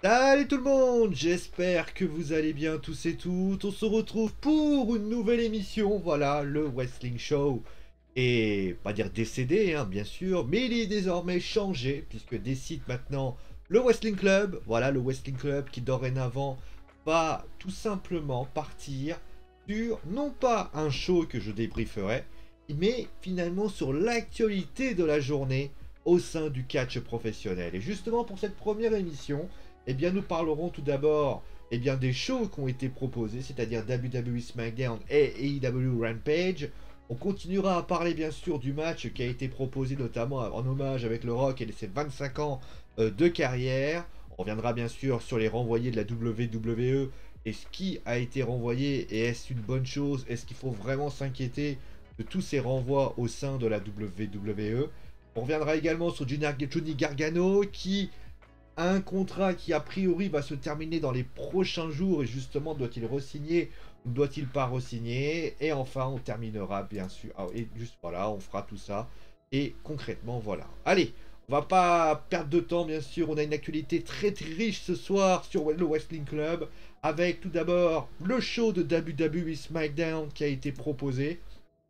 Salut tout le monde, j'espère que vous allez bien tous et toutes. On se retrouve pour une nouvelle émission, voilà, le Wrestling Show. Et pas dire décédé, hein, bien sûr, mais il est désormais changé, puisque décide maintenant le Wrestling Club. Voilà, le Wrestling Club qui dorénavant va tout simplement partir sur, non pas un show que je débrieferai, mais finalement sur l'actualité de la journée au sein du catch professionnel. Et justement pour cette première émission, eh bien, nous parlerons tout d'abord des shows qui ont été proposés, c'est-à-dire WWE SmackDown et AEW Rampage. On continuera à parler bien sûr du match qui a été proposé notamment en hommage avec le Rock et ses 25 ans de carrière. On reviendra bien sûr sur les renvoyés de la WWE et ce qui a été renvoyé et est-ce une bonne chose? Est-ce qu'il faut vraiment s'inquiéter de tous ces renvois au sein de la WWE? On reviendra également sur Johnny Gargano qui un contrat qui a priori va se terminer dans les prochains jours et justement doit-il re-signer ou doit-il pas re-signer? Et enfin on terminera bien sûr, et juste voilà, on fera tout ça et concrètement voilà. Allez, on va pas perdre de temps bien sûr, on a une actualité très très riche ce soir sur le Wrestling Club avec tout d'abord le show de WWE SmackDown qui a été proposé.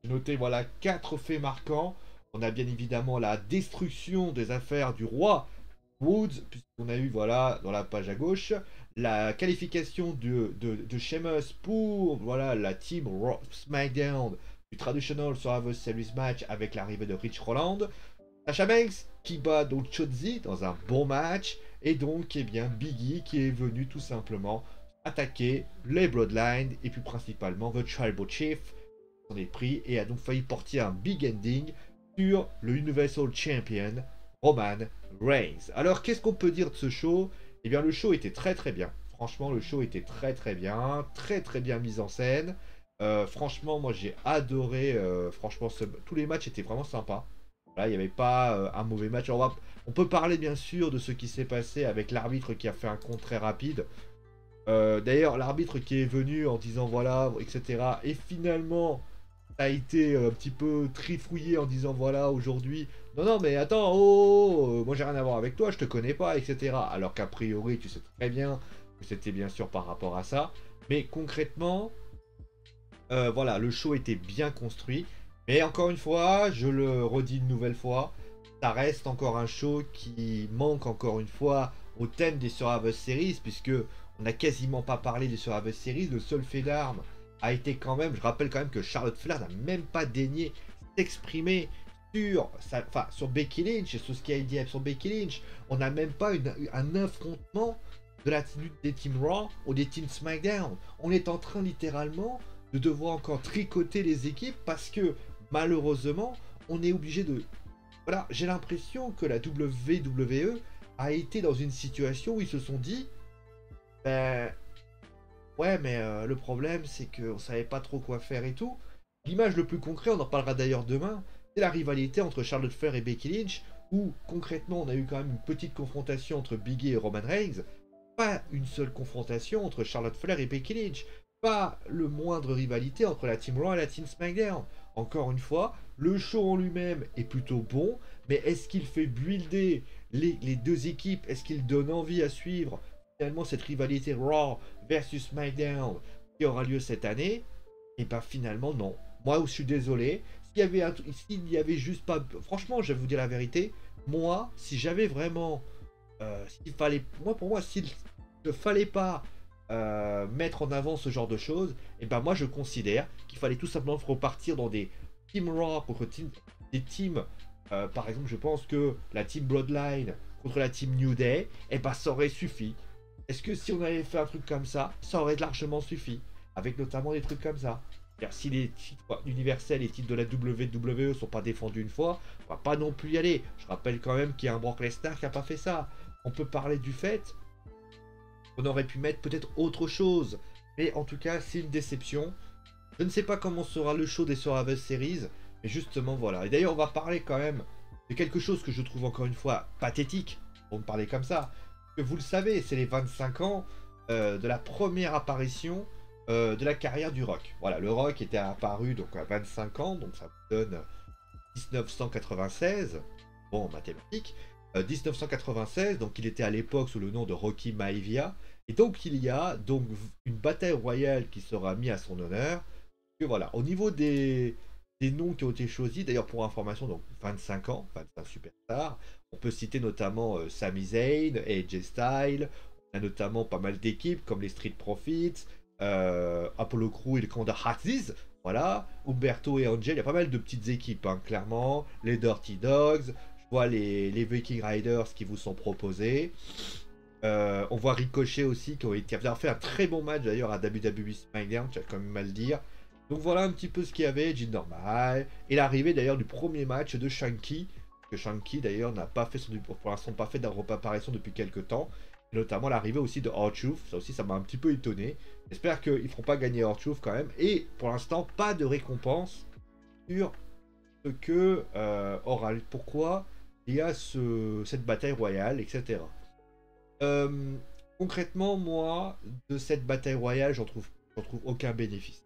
J'ai noté voilà 4 faits marquants. On a bien évidemment la destruction des affaires du roi Woods, puisqu'on a eu, voilà, dans la page à gauche, la qualification de Sheamus pour, voilà, la team Raw SmackDown du Traditional Survivor Series match avec l'arrivée de Rich Roland. Sasha Banks qui bat donc Shotzi dans un bon match, et donc, eh bien, Big E qui est venu tout simplement attaquer les Bloodlines, et puis principalement The Tribal Chief, s'en est pris, et a donc failli porter un big ending sur le Universal Champion, Roman Reigns. Alors, qu'est-ce qu'on peut dire de ce show? Eh bien, le show était très très bien. Franchement, le show était très très bien. Très très bien mis en scène. Franchement, moi j'ai adoré. Franchement, tous les matchs étaient vraiment sympas. Là, il n'y avait pas un mauvais match. On peut parler bien sûr de ce qui s'est passé avec l'arbitre qui a fait un compte très rapide. D'ailleurs, l'arbitre qui est venu en disant voilà, etc. Et finalement, a été un petit peu trifouillé en disant voilà aujourd'hui non non mais attends moi j'ai rien à voir avec toi, je te connais pas, etc. Alors qu'a priori tu sais très bien que c'était bien sûr par rapport à ça, mais concrètement voilà, le show était bien construit, mais encore une fois je le redis une nouvelle fois, ça reste encore un show qui manque encore une fois au thème des Survivor Series, puisque on n'a quasiment pas parlé des Survivor Series. Le seul fait d'armes a été quand même, je rappelle quand même que Charlotte Flair n'a même pas daigné s'exprimer sur Becky Lynch et sur ce qui a été dit sur Becky Lynch. On n'a même pas un affrontement de des Team Raw ou des Team SmackDown. On est en train littéralement de devoir encore tricoter les équipes parce que malheureusement on est obligé de... Voilà, j'ai l'impression que la WWE a été dans une situation où ils se sont dit ben ouais, mais le problème, c'est qu'on savait pas trop quoi faire et tout. L'image le plus concret, on en parlera d'ailleurs demain, c'est la rivalité entre Charlotte Flair et Becky Lynch, où concrètement, on a eu quand même une petite confrontation entre Big E et Roman Reigns. Pas une seule confrontation entre Charlotte Flair et Becky Lynch. Pas le moindre rivalité entre la Team Raw et la Team SmackDown. Encore une fois, le show en lui-même est plutôt bon, mais est-ce qu'il fait builder les deux équipes? Est-ce qu'il donne envie à suivre finalement cette rivalité Raw versus SmackDown qui aura lieu cette année? Et ben finalement non. Moi je suis désolé. S'il y avait juste pas... Franchement, je vais vous dire la vérité. Moi, si j'avais vraiment... s'il fallait... Pour moi, s'il ne fallait pas mettre en avant ce genre de choses, et ben moi je considère qu'il fallait tout simplement repartir dans des Team Raw contre des teams... par exemple, je pense que la Team Bloodline contre la Team New Day, et ben ça aurait suffi. Est-ce que si on avait fait un truc comme ça aurait largement suffi? Avec notamment des trucs comme ça. Car si les titres universels, les titres de la WWE sont pas défendus une fois, on va pas non plus y aller. Je rappelle quand même qu'il y a un Brock Lesnar qui a pas fait ça. On peut parler du fait qu'on aurait pu mettre peut-être autre chose. Mais en tout cas, c'est une déception. Je ne sais pas comment sera le show des Survivor Series. Mais justement, voilà. Et d'ailleurs, on va parler quand même de quelque chose que je trouve encore une fois pathétique. Pour me parler comme ça. Que vous le savez, c'est les 25 ans de la première apparition de la carrière du Rock. Voilà, le Rock était apparu donc à 25 ans, donc ça vous donne 1996. Bon, mathématiques. 1996, donc il était à l'époque sous le nom de Rocky Maivia. Et donc il y a donc une bataille royale qui sera mise à son honneur. Et voilà, au niveau des noms qui ont été choisis, d'ailleurs pour information, donc 25 ans, 25 superstars, on peut citer notamment Sami Zayn, AJ Styles, on a notamment pas mal d'équipes comme les Street Profits, Apollo Crew et le Kanda Aziz, voilà, Humberto et Angel, il y a pas mal de petites équipes, hein, clairement, les Dirty Dogs, je vois les Viking Riders qui vous sont proposés. On voit Ricochet aussi qui a fait un très bon match d'ailleurs à WWE SmackDown, tu vas quand même mal dire. Donc voilà un petit peu ce qu'il y avait, Jinder Mahal, et l'arrivée d'ailleurs du premier match de Shanky, que Shanky d'ailleurs n'a pas fait pour l'instant pas fait d'apparition depuis quelques temps, et notamment l'arrivée aussi de R-Truth, ça aussi ça m'a un petit peu étonné. J'espère qu'ils ne feront pas gagner R-Truth quand même, et pour l'instant pas de récompense sur ce que aura, pourquoi il y a cette bataille royale, etc. Euh, Concrètement, moi, de cette bataille royale, j'en trouve aucun bénéfice.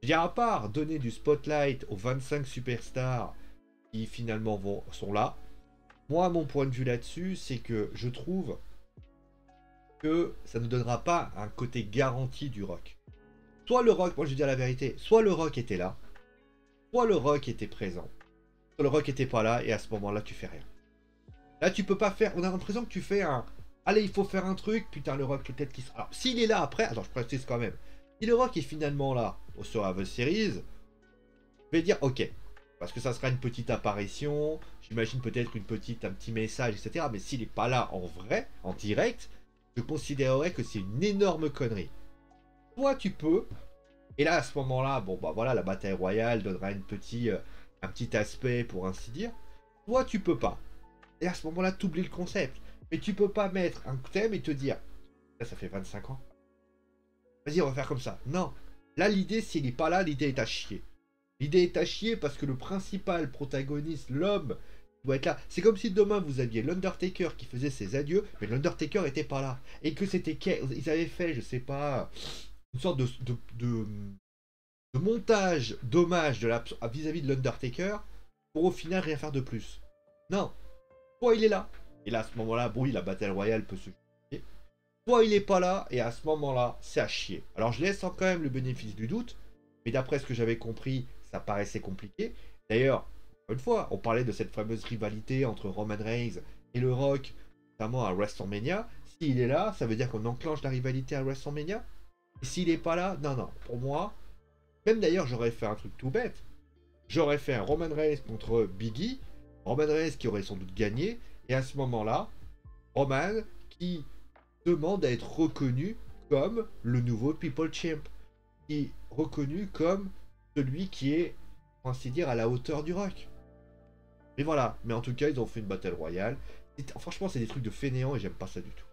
Je veux dire, à part donner du spotlight aux 25 superstars qui finalement sont là, moi, mon point de vue là-dessus, c'est que je trouve que ça ne donnera pas un côté garanti du rock. Soit le rock, moi je vais dire la vérité, soit le rock était là, soit le rock était présent, soit le rock était pas là, et à ce moment-là, tu fais rien. Là, tu peux pas faire. On a l'impression que tu fais un. Allez, il faut faire un truc. Putain, le rock, peut-être qu'il sera. Alors, s'il est là après. Attends, je précise quand même. Si le rock est finalement là sur Survivor Series, je vais dire ok. Parce que ça sera une petite apparition. J'imagine peut-être un petit message, etc. Mais s'il n'est pas là en vrai, en direct, je considérerais que c'est une énorme connerie. Toi, tu peux. Et là, à ce moment-là, bon, bah voilà, la bataille royale donnera un petit aspect, pour ainsi dire. Toi, tu peux pas. Et à ce moment-là, tu oublies le concept. Mais tu peux pas mettre un thème et te dire, ça fait 25 ans. Vas-y, on va faire comme ça. Non. Là, l'idée, s'il n'est pas là, l'idée est à chier. L'idée est à chier parce que le principal protagoniste, l'homme, doit être là. C'est comme si demain vous aviez l'Undertaker qui faisait ses adieux, mais l'Undertaker était pas là. Et que c'était. Ils avaient fait, je sais pas, une sorte de montage d'hommage vis-à-vis de l'Undertaker pour au final rien faire de plus. Non. Soit il est là, et là à ce moment-là, bon oui, la Battle Royale peut se justifier. Soit il est pas là, et à ce moment-là, c'est à chier. Alors je laisse quand même le bénéfice du doute, mais d'après ce que j'avais compris, ça paraissait compliqué. D'ailleurs, une fois, on parlait de cette fameuse rivalité entre Roman Reigns et le Rock, notamment à WrestleMania. S'il est là, ça veut dire qu'on enclenche la rivalité à WrestleMania. Et s'il est pas là, non, non, pour moi, même d'ailleurs, j'aurais fait un truc tout bête. J'aurais fait un Roman Reigns contre Biggie, Roman Reigns qui aurait sans doute gagné, et à ce moment-là, Roman qui demande à être reconnu comme le nouveau People Champ, qui est reconnu comme celui qui est, pour ainsi dire, à la hauteur du rock. Mais voilà, mais en tout cas, ils ont fait une Battle Royale. Franchement, c'est des trucs de fainéants et j'aime pas ça du tout.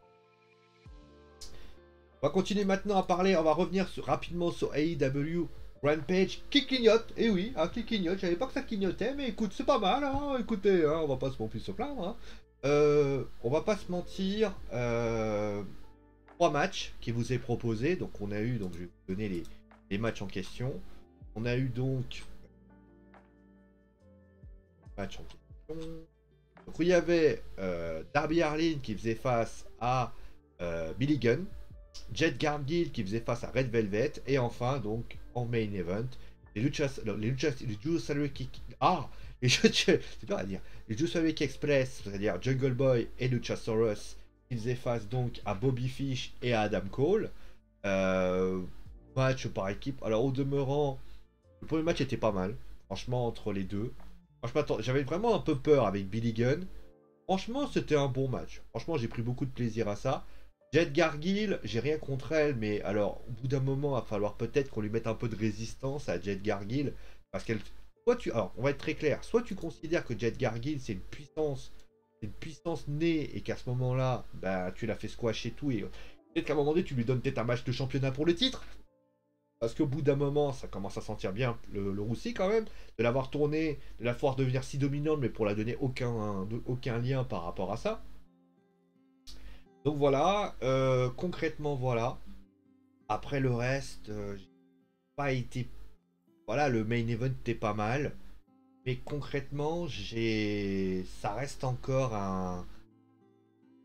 On va continuer maintenant à parler, on va revenir rapidement sur AEW Rampage qui clignote, et oui, qui clignote, je savais pas que ça clignotait, mais écoute, c'est pas mal, hein, écoutez, hein, on va pas se plaindre. Hein. On va pas se mentir, 3 matchs qui vous est proposé, donc on a eu, donc je vais vous donner les matchs en question. On a eu donc match en question. Donc il y avait Darby Allin qui faisait face à Billy Gunn. Jet Gargill qui faisait face à Red Velvet, et enfin donc en main event les Luchasaurus Express, c'est-à-dire Jungle Boy et Luchasaurus, qui faisaient face donc à Bobby Fish et à Adam Cole. Match par équipe. Alors au demeurant, le premier match était pas mal, franchement, entre les deux. Franchement, j'avais vraiment un peu peur avec Billy Gunn. Franchement, c'était un bon match. Franchement, j'ai pris beaucoup de plaisir à ça. Jet Gargill, j'ai rien contre elle, mais alors, au bout d'un moment, il va falloir peut-être qu'on lui mette un peu de résistance à Jet Gargill, parce qu'elle... Alors, on va être très clair, soit tu considères que Jet Gargill, c'est une puissance née, et qu'à ce moment-là, bah, tu l'as fait squash et tout, et peut-être qu'à un moment donné, tu lui donnes peut-être un match de championnat pour le titre, parce qu'au bout d'un moment, ça commence à sentir bien le roussi quand même, de l'avoir tourné, de la voir devenir si dominante, mais pour la donner aucun lien par rapport à ça. Donc voilà, concrètement voilà. Après le reste, j'ai pas été... Voilà, le main event était pas mal. Mais concrètement, ça reste encore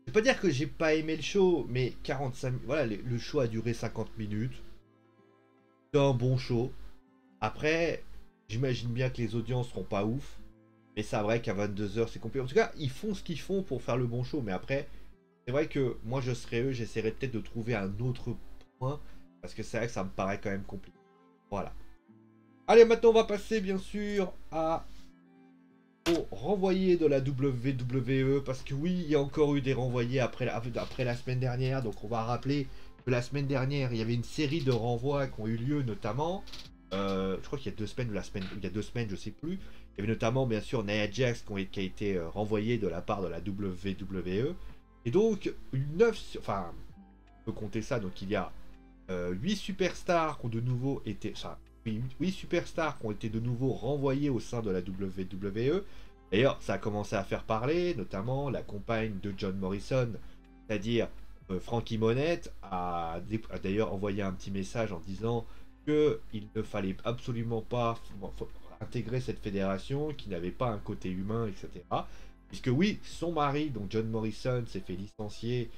vais pas dire que j'ai pas aimé le show, mais 45 voilà, le show a duré 50 minutes. C'est un bon show. Après, j'imagine bien que les audiences seront pas ouf. Mais c'est vrai qu'à 22 h c'est compliqué. En tout cas, ils font ce qu'ils font pour faire le bon show. Mais après, c'est vrai que moi, je serais eux, j'essaierais peut-être de trouver un autre point. Parce que c'est vrai que ça me paraît quand même compliqué. Voilà. Allez, maintenant, on va passer, bien sûr, au renvoyé de la WWE. Parce que oui, il y a encore eu des renvoyés après la semaine dernière. Donc, on va rappeler que la semaine dernière, il y avait une série de renvois qui ont eu lieu, notamment. Je crois qu'il y a 2 semaines ou il y a 2 semaines, je sais plus. Il y avait notamment, bien sûr, Nia Jax qui a été renvoyé de la part de la WWE. Et donc, enfin, on peut compter ça. Donc, il y a 8 superstars qui ont de nouveau été. Enfin, 8 superstars qui ont été de nouveau renvoyés au sein de la WWE. D'ailleurs, ça a commencé à faire parler, notamment la compagne de John Morrison, c'est-à-dire Frankie Monette, a d'ailleurs envoyé un petit message en disant qu'il ne fallait absolument pas intégrer cette fédération, qui n'avait pas un côté humain, etc. Puisque oui, son mari, donc John Morrison, s'est fait licencier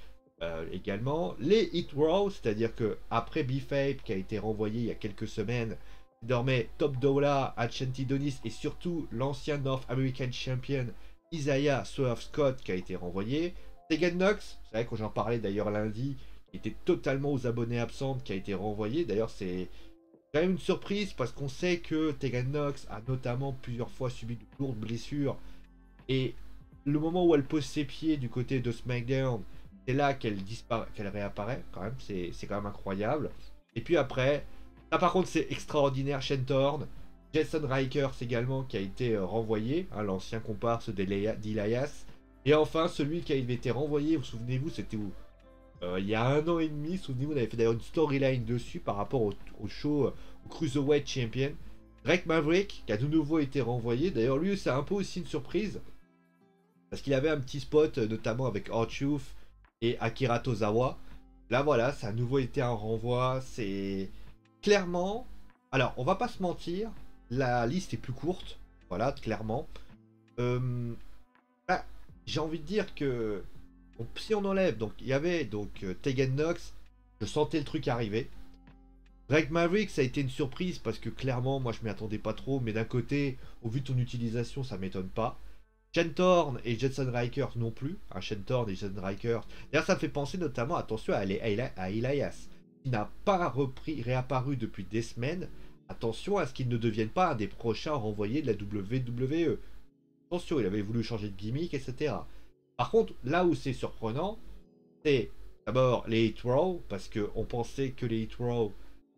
également. Les Hit Raw, c'est-à-dire que après B-Fape, qui a été renvoyé il y a quelques semaines, désormais Top Dollar, Ashanti Donis et surtout l'ancien North American Champion Isaiah Swerve Scott qui a été renvoyé. Tegan Knox, c'est vrai que j'en parlais d'ailleurs lundi, qui était totalement aux abonnés absentes, qui a été renvoyé. D'ailleurs, c'est quand même une surprise parce qu'on sait que Tegan Knox a notamment plusieurs fois subi de lourdes blessures. Et le moment où elle pose ses pieds du côté de SmackDown, c'est là qu'elle réapparaît quand même. C'est quand même incroyable. Et puis après, là par contre c'est extraordinaire, Shentorn. Jason Rikers également qui a été renvoyé, hein, l'ancien comparse d'Elias. Et enfin celui qui a été renvoyé, vous souvenez-vous, c'était où il y a 1 an et demi, souvenez-vous, on avait fait d'ailleurs une storyline dessus par rapport au show au Cruiserweight Champion. Drake Maverick, qui a de nouveau été renvoyé. D'ailleurs, lui, c'est un peu aussi une surprise. Parce qu'il avait un petit spot, notamment avec R-Truth et Akira Tozawa. Là, voilà, ça a à nouveau été un renvoi. C'est clairement. Alors, on va pas se mentir, la liste est plus courte. Voilà, clairement. Bah, j'ai envie de dire que si on enlève, donc il y avait donc Tegan Knox, je sentais le truc arriver. Drake Maverick, ça a été une surprise parce que clairement, moi je m'y attendais pas trop, mais d'un côté, au vu de ton utilisation, ça m'étonne pas. Shentorn et Jason Rikers non plus. Shentorn et Jason Rikers. D'ailleurs, ça me fait penser notamment, attention, à Elias, qui n'a pas réapparu depuis des semaines. Attention à ce qu'il ne devienne pas un des prochains renvoyés de la WWE. Attention, il avait voulu changer de gimmick, etc. Par contre, là où c'est surprenant, c'est d'abord les Hit Raw, parce qu'on pensait que les Hit Raw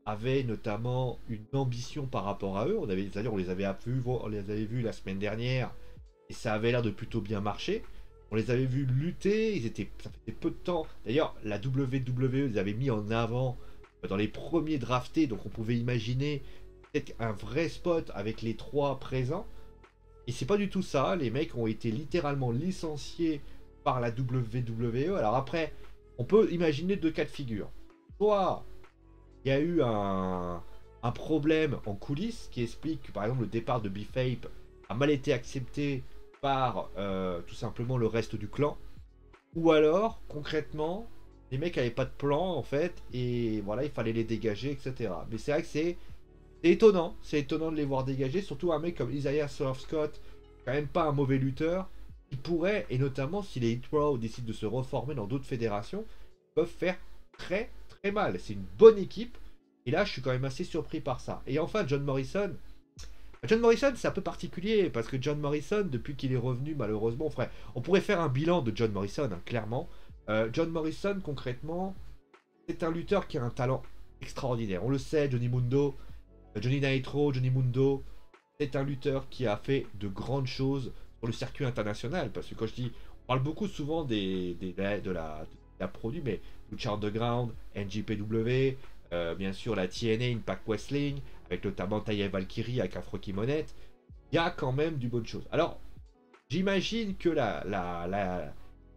avaient notamment une ambition par rapport à eux. On les avait vus la semaine dernière, et ça avait l'air de plutôt bien marcher. On les avait vus lutter, ça faisait peu de temps. D'ailleurs, la WWE les avait mis en avant dans les premiers draftés, donc on pouvait imaginer peut-être un vrai spot avec les 3 présents. Et c'est pas du tout ça, les mecs ont été littéralement licenciés par la WWE. Alors après, on peut imaginer 2 cas de figure. Soit il y a eu un problème en coulisses qui explique que par exemple le départ de B-Fape a mal été accepté par tout simplement le reste du clan. Ou alors, concrètement, les mecs n'avaient pas de plan en fait, et voilà, il fallait les dégager, etc. Mais c'est vrai que c'est étonnant de les voir dégager, surtout un mec comme Isaiah Swerve Scott, quand même pas un mauvais lutteur, qui pourrait, et notamment si les Hit Raw décident de se reformer dans d'autres fédérations, peuvent faire très très mal. C'est une bonne équipe, et là je suis quand même assez surpris par ça. Et enfin John Morrison. John Morrison c'est un peu particulier, parce que John Morrison, depuis qu'il est revenu malheureusement, on pourrait faire un bilan de John Morrison, hein, clairement. John Morrison concrètement, c'est un lutteur qui a un talent extraordinaire. On le sait, Johnny Nitro, Johnny Mundo, c'est un lutteur qui a fait de grandes choses sur le circuit international. Parce que quand je dis, on parle beaucoup souvent de la produit, mais Lucha Underground, NJPW, bien sûr la TNA, Impact Wrestling, avec notamment Taya Valkyrie avec Afro Monette, il y a quand même du bonne chose. Alors, j'imagine que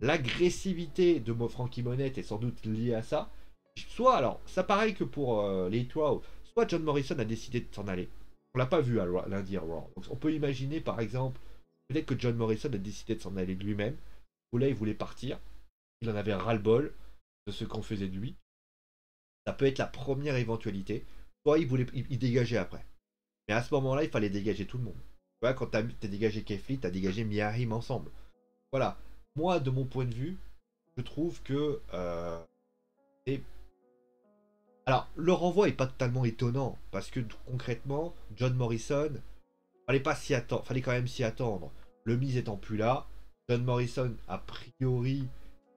l'agressivité de Frankie Monette est sans doute liée à ça. Soit, alors, ça pareil que pour les Hit Raw, soit John Morrison a décidé de s'en aller. On l'a pas vu lundi à Raw. Donc on peut imaginer par exemple, peut-être que John Morrison a décidé de s'en aller de lui-même. Ou là, il voulait partir. il en avait ras-le-bol de ce qu'on faisait de lui. Ça peut être la première éventualité. Soit il dégageait après. Mais à ce moment-là, il fallait dégager tout le monde. Tu vois, quand t'as dégagé Kefli, t'as dégagé Miarim ensemble. Voilà. Moi, de mon point de vue, je trouve que... Alors, le renvoi est pas totalement étonnant. Parce que concrètement, John Morrison, fallait quand même s'y attendre. Le Miz étant plus là, John Morrison, a priori,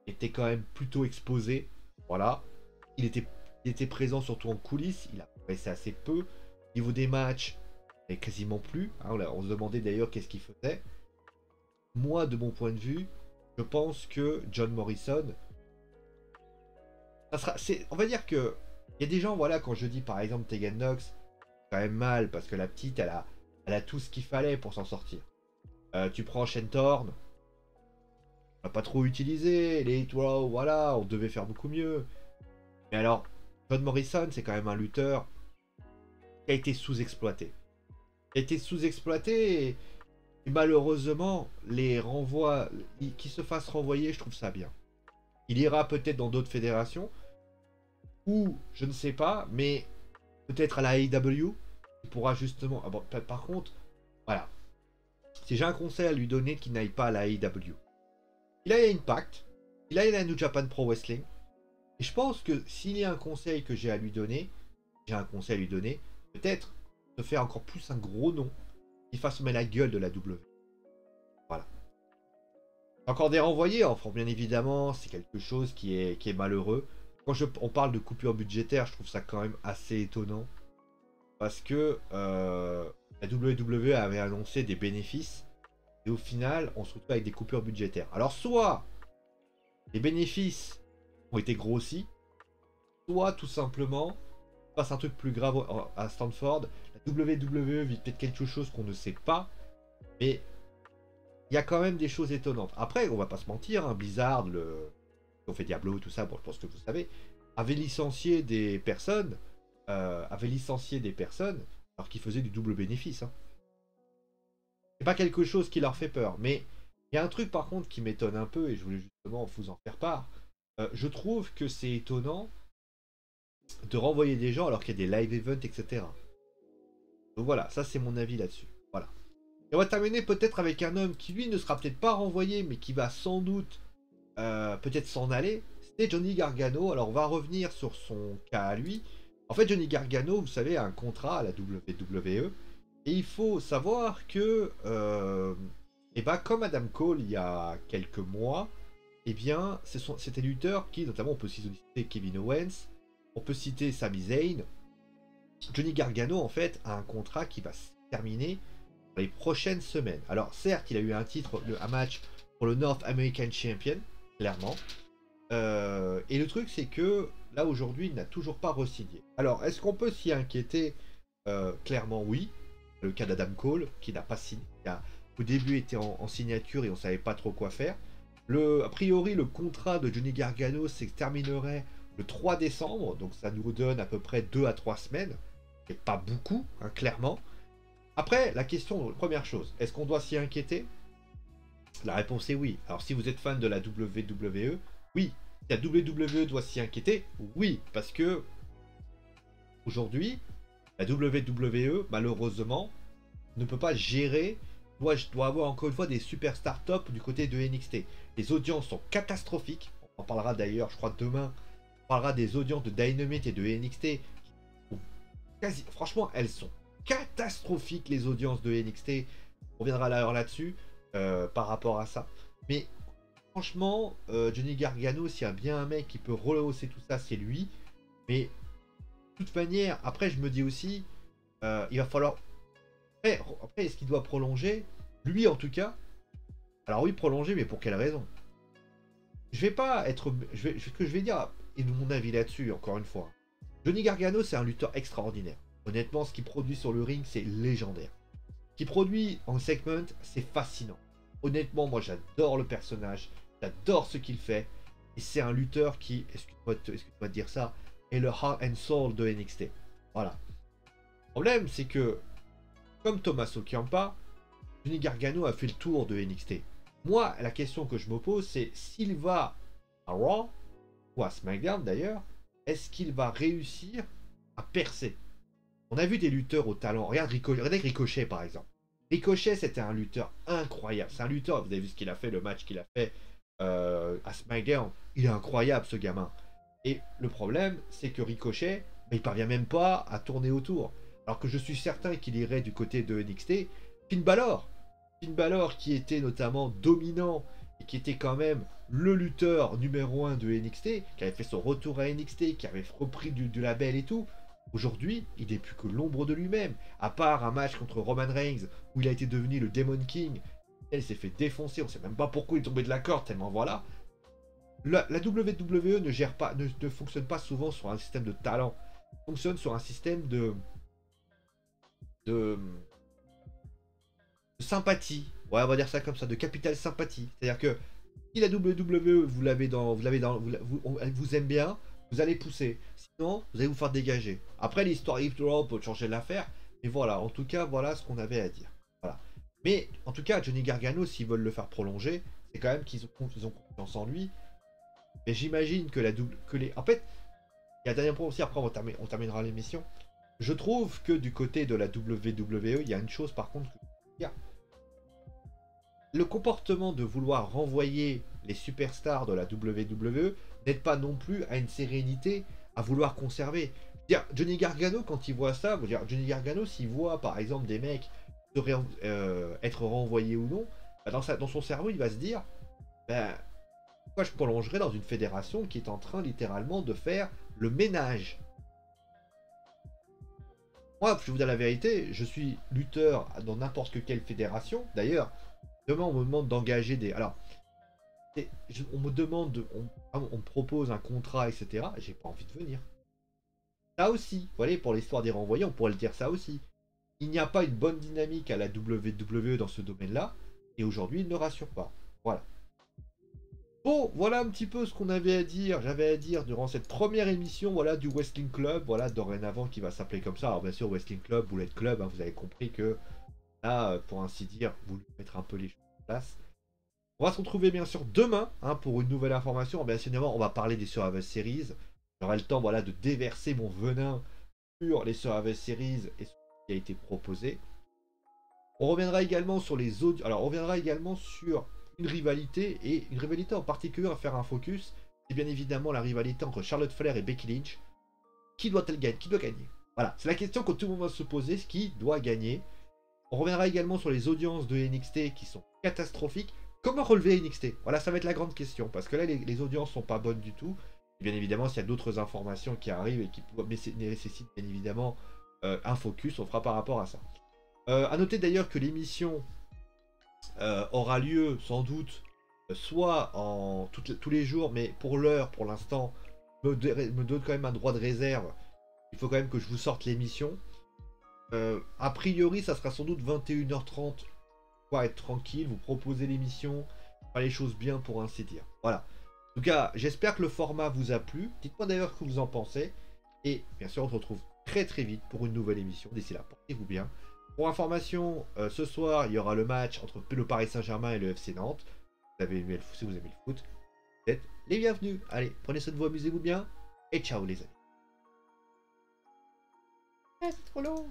était quand même plutôt exposé. Voilà. Il était présent surtout en coulisses. Il apparaissait assez peu. Au niveau des matchs, et quasiment plus. Hein, on se demandait d'ailleurs qu'est-ce qu'il faisait. Moi, de mon point de vue, je pense que John Morrison, on va dire que il y a des gens, voilà, quand je dis par exemple Tegan Nox, quand même mal parce que la petite, elle a tout ce qu'il fallait pour s'en sortir. Tu prends Shentorn, on l'a pas trop utilisé, les wow, voilà, on devait faire beaucoup mieux. Mais alors, John Morrison, c'est quand même un lutteur qui a été sous-exploité. Qui a été sous-exploité et malheureusement, les renvois, qu'il se fasse renvoyer, je trouve ça bien. Il ira peut-être dans d'autres fédérations, ou je ne sais pas, mais peut-être à la AEW, il pourra justement. Ah bon, par contre, voilà. Si j'ai un conseil à lui donner, qu'il n'aille pas à la AEW. Il a Impact, il a la New Japan Pro Wrestling, et je pense que s'il y a un conseil que j'ai à lui donner, peut-être de faire encore plus un gros nom, qui fasse mettre la gueule de la W. Voilà. Encore des renvoyés, enfin bien évidemment, c'est quelque chose qui est malheureux. Quand on parle de coupure budgétaire, je trouve ça quand même assez étonnant. Parce que la WWE avait annoncé des bénéfices. Et au final, on se retrouve avec des coupures budgétaires. Alors soit les bénéfices ont été grossis, soit tout simplement, passe un truc plus grave à Stanford. La WWE vit peut-être quelque chose qu'on ne sait pas. Mais il y a quand même des choses étonnantes. Après, on va pas se mentir, hein, Blizzard, on fait Diablo et tout ça, bon, je pense que vous savez, avait licencié des personnes, alors qu'ils faisaient du double bénéfice. Hein. C'est pas quelque chose qui leur fait peur, mais il y a un truc par contre qui m'étonne un peu, et je voulais justement vous en faire part. Je trouve que c'est étonnant de renvoyer des gens alors qu'il y a des live events, etc. Donc voilà, ça c'est mon avis là-dessus. Voilà. Et on va terminer peut-être avec un homme qui lui ne sera peut-être pas renvoyé, mais qui va sans doute peut-être s'en aller. C'était Johnny Gargano. Alors on va revenir sur son cas à lui. En fait, Johnny Gargano, vous savez, a un contrat à la WWE. Et il faut savoir que, et ben, comme Adam Cole il y a quelques mois, eh bien, c'était lutteurs qui, notamment, on peut citer Kevin Owens, on peut citer Sami Zayn. Johnny Gargano, en fait, a un contrat qui va se terminer les prochaines semaines. Alors certes, il a eu un titre, un match pour le North American Champion, clairement. Et le truc, c'est que là aujourd'hui, il n'a toujours pas re-signé. Alors, est-ce qu'on peut s'y inquiéter? Clairement, oui. Le cas d'Adam Cole, qui n'a pas signé, qui a au début été en signature et on savait pas trop quoi faire. A priori, le contrat de Johnny Gargano se terminerait le 3 décembre, donc ça nous donne à peu près 2 à 3 semaines. Et pas beaucoup, hein, clairement. Après, la question, première chose, est-ce qu'on doit s'y inquiéter? La réponse est oui. Alors si vous êtes fan de la WWE, oui. La WWE doit s'y inquiéter, oui. Parce que aujourd'hui, la WWE, malheureusement, ne peut pas gérer, doit avoir encore une fois des superstars top du côté de NXT. Les audiences sont catastrophiques. On en parlera d'ailleurs, je crois, demain. On parlera des audiences de Dynamite et de NXT. Franchement, elles sont catastrophiques, les audiences de NXT. On reviendra là-dessus par rapport à ça. Mais franchement, Johnny Gargano, s'il y a bien un mec qui peut rehausser tout ça, c'est lui. Mais de toute manière, après, je me dis aussi, il va falloir. Après, est-ce qu'il doit prolonger? Lui, en tout cas. Alors oui, prolonger, mais pour quelle raison? Je vais pas être. Ce que je vais dire, et de mon avis là-dessus, encore une fois. Johnny Gargano, c'est un lutteur extraordinaire. Honnêtement, ce qu'il produit sur le ring, c'est légendaire. Ce qu'il produit en segment, c'est fascinant. Honnêtement, moi, j'adore le personnage. J'adore ce qu'il fait. Et c'est un lutteur qui, excuse-moi de dire ça, est le heart and soul de NXT. Voilà. Le problème, c'est que, comme Tommaso Ciampa, Johnny Gargano a fait le tour de NXT. Moi, la question que je me pose, c'est s'il va à Raw, ou à SmackDown d'ailleurs, est-ce qu'il va réussir à percer? On a vu des lutteurs au talent. Regardez Ricochet par exemple. Ricochet, c'était un lutteur incroyable. C'est un lutteur, vous avez vu ce qu'il a fait, le match qu'il a fait à SmackDown. Il est incroyable ce gamin. Et le problème, c'est que Ricochet, il parvient même pas à tourner autour. Alors que je suis certain qu'il irait du côté de NXT. Finn Balor. Finn Balor qui était notamment dominant et qui était quand même le lutteur numéro 1 de NXT, qui avait fait son retour à NXT, qui avait repris du label et tout. Aujourd'hui, il n'est plus que l'ombre de lui-même. À part un match contre Roman Reigns où il a été devenu le Demon King, il s'est fait défoncer, on ne sait même pas pourquoi il est tombé de la corde, tellement voilà. La WWE ne fonctionne pas souvent sur un système de talent. Elle fonctionne sur un système de sympathie. Ouais, on va dire ça comme ça, de capital sympathie. C'est-à-dire que si la WWE elle vous aime bien, vous allez pousser. Sinon, vous allez vous faire dégager. Après, l'histoire Hip Raw peut changer l'affaire. Mais voilà, en tout cas, voilà ce qu'on avait à dire. Voilà. Mais en tout cas, Johnny Gargano, s'ils veulent le faire prolonger, c'est quand même qu'ils ont confiance en lui. Mais j'imagine que En fait, il y a un dernier point aussi, après on terminera l'émission. Je trouve que du côté de la WWE, il y a une chose par contre que... Le comportement de vouloir renvoyer les superstars de la WWE n'aide pas non plus à une sérénité à vouloir conserver. Johnny Gargano, quand il voit ça, Johnny Gargano, s'il voit par exemple des mecs être renvoyés ou non, bah, dans son cerveau, il va se dire, ben, pourquoi je prolongerais dans une fédération qui est en train littéralement de faire le ménage? Moi, je vous dis la vérité, je suis lutteur dans n'importe quelle fédération. D'ailleurs, demain, on me demande d'engager des... Alors, on me demande, on me propose un contrat, etc. J'ai pas envie de venir. Ça aussi, vous voyez, pour l'histoire des renvoyés, on pourrait le dire ça aussi. Il n'y a pas une bonne dynamique à la WWE dans ce domaine-là, et aujourd'hui, il ne rassure pas. Voilà. Bon, voilà un petit peu ce qu'on avait à dire. J'avais à dire durant cette première émission, voilà, du Wrestling Club, voilà, dorénavant qui va s'appeler comme ça. Alors bien sûr, Wrestling Club, Bullet Club, hein, vous avez compris que là, pour ainsi dire, vous mettre un peu les choses en place. On va se retrouver bien sûr demain hein, pour une nouvelle information. Bien évidemment, on va parler des Survivor Series. J'aurai le temps voilà, de déverser mon venin sur les Survivor Series et sur ce qui a été proposé. On reviendra également sur les autres. Alors, on reviendra également sur une rivalité et une rivalité en particulier à faire un focus. C'est bien évidemment la rivalité entre Charlotte Flair et Becky Lynch. Qui doit-elle gagner? Qui doit gagner? Voilà, c'est la question que tout le monde va se poser. Qui doit gagner? On reviendra également sur les audiences de NXT qui sont catastrophiques. Comment relever NXT? Voilà, ça va être la grande question. Parce que là, les audiences sont pas bonnes du tout. Et bien évidemment, s'il y a d'autres informations qui arrivent et qui nécessitent bien évidemment un focus, on fera par rapport à ça. A noter d'ailleurs que l'émission aura lieu sans doute soit tous les jours, mais pour l'heure, pour l'instant, me donne quand même un droit de réserve. Il faut quand même que je vous sorte l'émission. A priori, ça sera sans doute 21h30. Pour être tranquille, vous proposer l'émission, faire les choses bien pour ainsi dire. Voilà. En tout cas, j'espère que le format vous a plu. Dites-moi d'ailleurs ce que vous en pensez. Et bien sûr, on se retrouve très très vite pour une nouvelle émission. D'ici là, portez-vous bien. Pour information, ce soir, il y aura le match entre le Paris Saint-Germain et le FC Nantes. Vous avez aimé si vous aimez le foot, vous êtes les bienvenus. Allez, prenez soin de vous, amusez-vous bien. Et ciao les amis. Ah, c'est trop long.